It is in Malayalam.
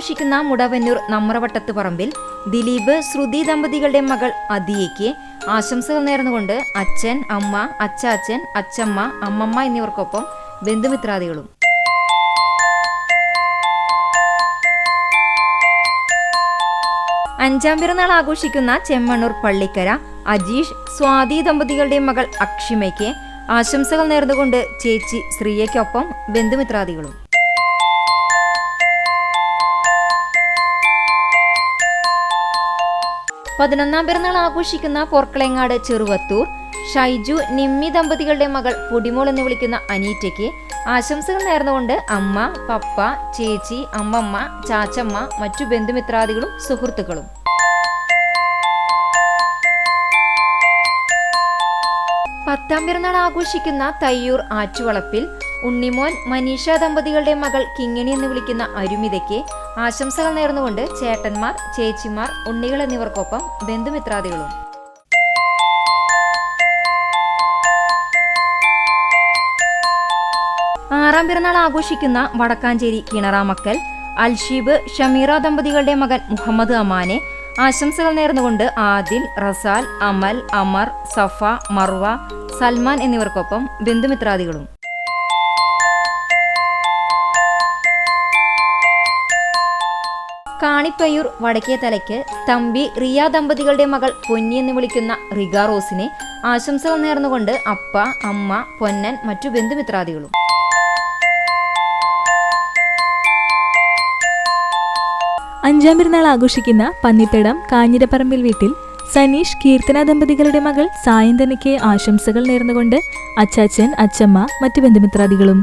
ആഘോഷിക്കുന്ന മുടവന്നൂർ നമ്മറവട്ടത്ത് പറമ്പിൽ ദിലീപ് ശ്രുതി ദമ്പതികളുടെ മകൾ അതിയയ്ക്ക് ആശംസകൾ നേർന്നുകൊണ്ട് അച്ഛൻ, അമ്മ, അച്ചാച്ചൻ, അച്ചമ്മ, അമ്മമ്മ എന്നിവർക്കൊപ്പം ബന്ധുമിത്രാദികളും. അഞ്ചാം പിറന്നാൾ ആഘോഷിക്കുന്ന ചെമ്മണ്ണൂർ പള്ളിക്കര അജീഷ് സ്വാതി ദമ്പതികളുടെ മകൾ അക്ഷിമയ്ക്ക് ആശംസകൾ നേർന്നുകൊണ്ട് ചേച്ചി ശ്രീയയ്ക്കൊപ്പം ബന്ധുമിത്രാദികളും. പതിനൊന്നാം പിറന്നാൾ ആഘോഷിക്കുന്ന പോർക്കളങ്ങാട് ചെറുവത്തൂർ ഷൈജു നിമ്മി ദമ്പതികളുടെ മകൾ പൊടിമോൾ എന്ന് വിളിക്കുന്ന അനീറ്റയ്ക്ക് ആശംസകൾ നേർന്നുകൊണ്ട് അമ്മ, പപ്പ, ചേച്ചി, അമ്മമ്മ, ചാച്ചമ്മ, മറ്റു ബന്ധുമിത്രാദികളും സുഹൃത്തുക്കളും. പത്താം പിറന്നാൾ ആഘോഷിക്കുന്ന തയ്യൂർ ആറ്റുവളപ്പിൽ ഉണ്ണിമോൻ മനീഷ ദമ്പതികളുടെ മകൾ കിങ്ങിണി എന്ന് വിളിക്കുന്ന അരുമിതയ്ക്ക് ആശംസകൾ നേർന്നുകൊണ്ട് ചേട്ടന്മാർ, ചേച്ചിമാർ, ഉണ്ണികൾ എന്നിവർക്കൊപ്പം ബന്ധുമിത്രാദികളും. ആറാം പിറന്നാൾ ആഘോഷിക്കുന്ന വടക്കാഞ്ചേരി കിണറാമക്കൽ അൽഷീബ് ഷമീറ ദമ്പതികളുടെ മകൻ മുഹമ്മദ് അമാനെ ആശംസകൾ നേർന്നുകൊണ്ട് ആദിൽ, റസാൽ, അമൽ, അമർ, സഫ, മർവ, സൽമാൻ എന്നിവർക്കൊപ്പം ബന്ധുമിത്രാദികളും. കാണിപ്പയ്യൂർ വടക്കേ തലയ്ക്ക് തമ്പി റിയ ദമ്പതികളുടെ മകൾ പൊന്നി എന്ന് വിളിക്കുന്ന റിഗ റോസിനെ ആശംസകൾ നേർന്നുകൊണ്ട് അപ്പ, അമ്മ, പൊന്നൻ, മറ്റു ബന്ധുമിത്രാദികളും. അഞ്ചാം പിറന്നാൾ ആഘോഷിക്കുന്ന പന്നിത്തടം കാഞ്ഞിരപ്പറമ്പിൽ വീട്ടിൽ സനീഷ് കീർത്തന ദമ്പതികളുടെ മകൾ സായന്തനയ്ക്ക് ആശംസകൾ നേർന്നുകൊണ്ട് അച്ചാച്ചൻ, അച്ചമ്മ, മറ്റു ബന്ധുമിത്രാദികളും.